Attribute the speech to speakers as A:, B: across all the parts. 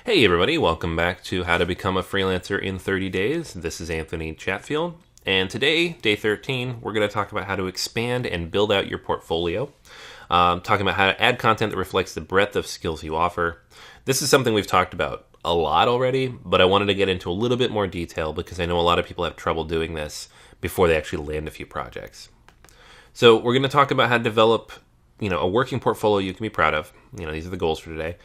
A: Hey everybody, welcome back to How to Become a Freelancer in 30 Days. This is Anthony Chatfield, and today, day 13, we're going to talk about how to expand and build out your portfolio. Talking about how to add content that reflects the breadth of skills you offer. This is something we've talked about a lot already, but I wanted to get into a little bit more detail because I know a lot of people have trouble doing this before they actually land a few projects. So we're going to talk about how to develop, a working portfolio you can be proud of. These are the goals for today.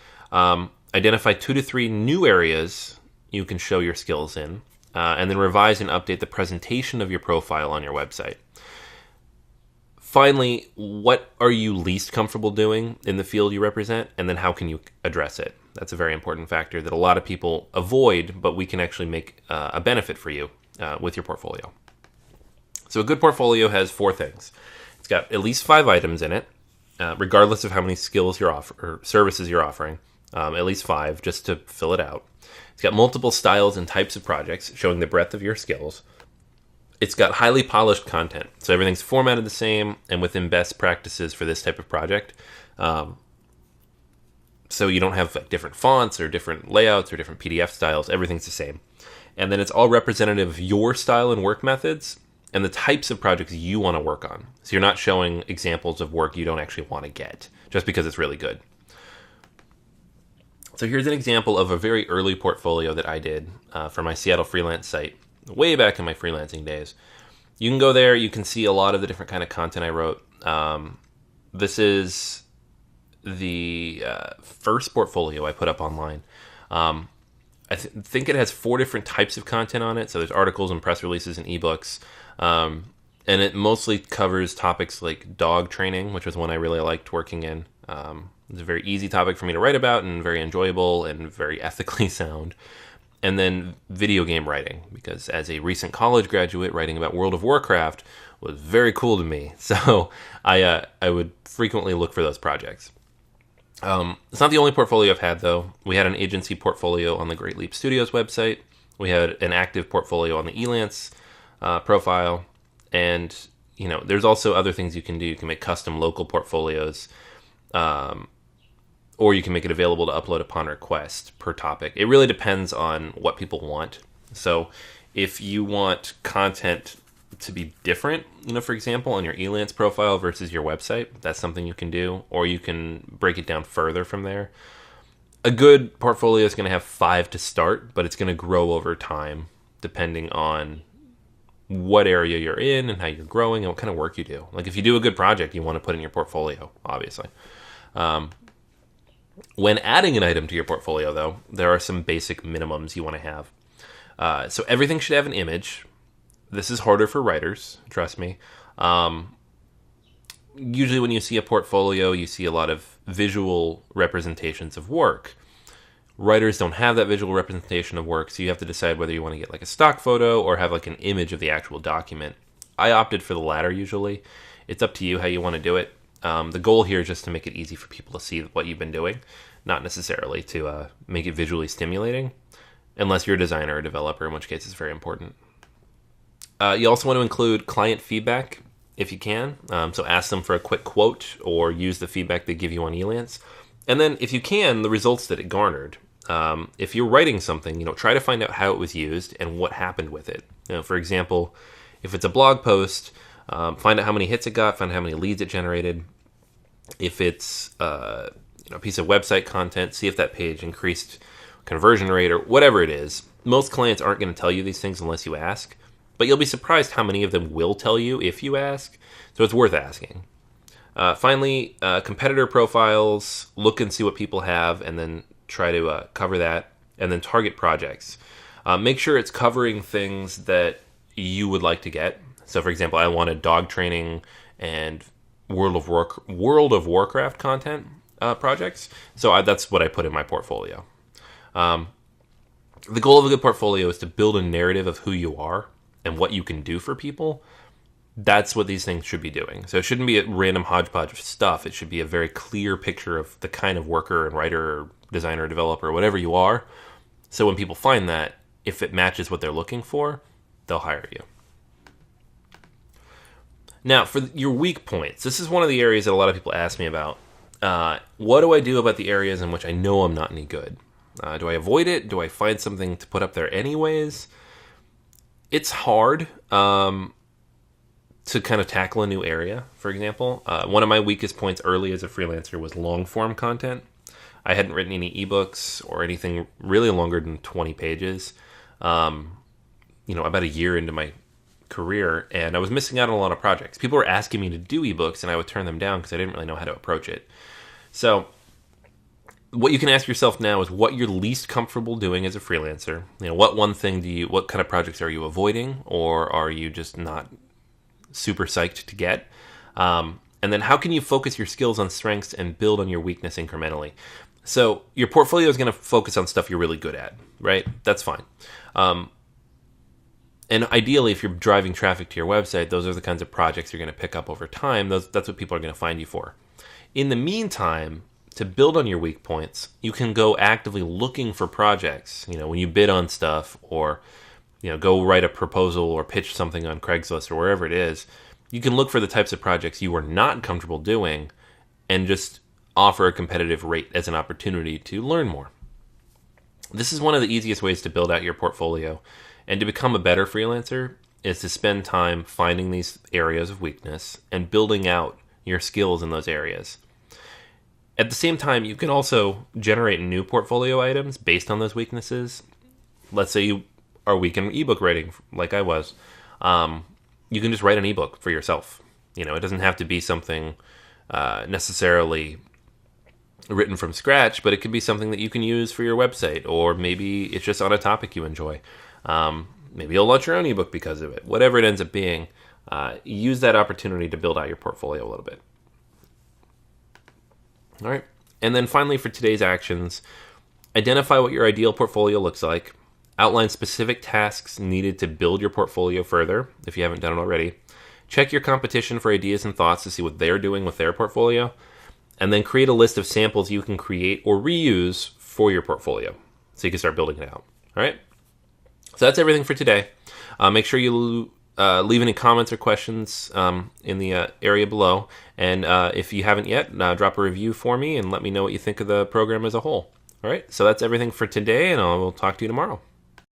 A: Identify 2 to 3 new areas you can show your skills in, and then revise and update the presentation of your profile on your website. Finally, what are you least comfortable doing in the field you represent, and then how can you address it? That's a very important factor that a lot of people avoid, but we can actually make a benefit for you with your portfolio. So a good portfolio has 4 things. It's got at least 5 items in it, regardless of how many skills you're or services you're offering. At least 5, just to fill it out. It's got multiple styles and types of projects, showing the breadth of your skills. It's got highly polished content, so everything's formatted the same and within best practices for this type of project. So you don't have different fonts or different layouts or different PDF styles. Everything's the same. And then it's all representative of your style and work methods and the types of projects you want to work on. So you're not showing examples of work you don't actually want to get, just because it's really good. So here's an example of a very early portfolio that I did for my Seattle freelance site, way back in my freelancing days. You can go there, you can see a lot of the different kind of content I wrote. This is the first portfolio I put up online. I think it has 4 different types of content on it. So there's articles and press releases and ebooks. And it mostly covers topics like dog training, which was one I really liked working in. It's a very easy topic for me to write about and very enjoyable and very ethically sound. And then video game writing, because as a recent college graduate, writing about World of Warcraft was very cool to me. So I would frequently look for those projects. It's not the only portfolio I've had, though. We had an agency portfolio on the Great Leap Studios website. We had an active portfolio on the Elance profile. And, there's also other things you can do. You can make custom local portfolios. Or you can make it available to upload upon request per topic. It really depends on what people want. So if you want content to be different, for example, on your Elance profile versus your website, that's something you can do, or you can break it down further from there. A good portfolio is going to have 5 to start, but it's going to grow over time depending on what area you're in and how you're growing and what kind of work you do. Like if you do a good project, you want to put in your portfolio, obviously. When adding an item to your portfolio, though, there are some basic minimums you want to have. So everything should have an image. This is harder for writers, trust me. Usually when you see a portfolio, you see a lot of visual representations of work. Writers don't have that visual representation of work, so you have to decide whether you want to get like a stock photo or have like an image of the actual document. I opted for the latter usually. It's up to you how you want to do it. The goal here is just to make it easy for people to see what you've been doing, not necessarily to make it visually stimulating, unless you're a designer or developer, in which case it's very important. You also want to include client feedback if you can. So ask them for a quick quote or use the feedback they give you on Elance. And then if you can, the results that it garnered. If you're writing something, try to find out how it was used and what happened with it. For example, if it's a blog post, find out how many hits it got, find out how many leads it generated. If it's a piece of website content, see if that page increased conversion rate or whatever it is. Most clients aren't going to tell you these things unless you ask, but you'll be surprised how many of them will tell you if you ask, so it's worth asking. Finally, competitor profiles, look and see what people have, and then try to cover that, and then target projects. Make sure it's covering things that you would like to get. So, for example, I wanted dog training and World of Warcraft content projects. So that's what I put in my portfolio. The goal of a good portfolio is to build a narrative of who you are and what you can do for people. That's what these things should be doing. So it shouldn't be a random hodgepodge of stuff. It should be a very clear picture of the kind of worker and writer or designer or developer, whatever you are. So when people find that, if it matches what they're looking for, they'll hire you. Now, for your weak points, this is one of the areas that a lot of people ask me about. What do I do about the areas in which I know I'm not any good? Do I avoid it? Do I find something to put up there anyways? It's hard to kind of tackle a new area, for example. One of my weakest points early as a freelancer was long-form content. I hadn't written any ebooks or anything really longer than 20 pages, about a year into my career, and I was missing out on a lot of projects. People were asking me to do ebooks, and I would turn them down because I didn't really know how to approach it. So what you can ask yourself now is what you're least comfortable doing as a freelancer. What one thing what kind of projects are you avoiding, or are you just not super psyched to get? And then how can you focus your skills on strengths and build on your weakness incrementally? So your portfolio is going to focus on stuff you're really good at, right? That's fine. And ideally, if you're driving traffic to your website, those are the kinds of projects you're going to pick up over time. That's what people are going to find you for. In the meantime, to build on your weak points, you can go actively looking for projects. When you bid on stuff, or go write a proposal or pitch something on Craigslist or wherever it is, you can look for the types of projects you are not comfortable doing and just offer a competitive rate as an opportunity to learn more. This is one of the easiest ways to build out your portfolio. And to become a better freelancer is to spend time finding these areas of weakness and building out your skills in those areas. At the same time, you can also generate new portfolio items based on those weaknesses. Let's say you are weak in ebook writing, like I was. You can just write an ebook for yourself. It doesn't have to be something necessarily written from scratch, but it could be something that you can use for your website, or maybe it's just on a topic you enjoy. Maybe you'll launch your own ebook because of it. Whatever it ends up being, use that opportunity to build out your portfolio a little bit. All right. And then finally, for today's actions, identify what your ideal portfolio looks like. Outline specific tasks needed to build your portfolio further, if you haven't done it already. Check your competition for ideas and thoughts to see what they're doing with their portfolio. And then create a list of samples you can create or reuse for your portfolio, so you can start building it out. All right? So that's everything for today. Make sure you leave any comments or questions in the area below. And if you haven't yet, drop a review for me and let me know what you think of the program as a whole. All right, so that's everything for today, and I will talk to you tomorrow.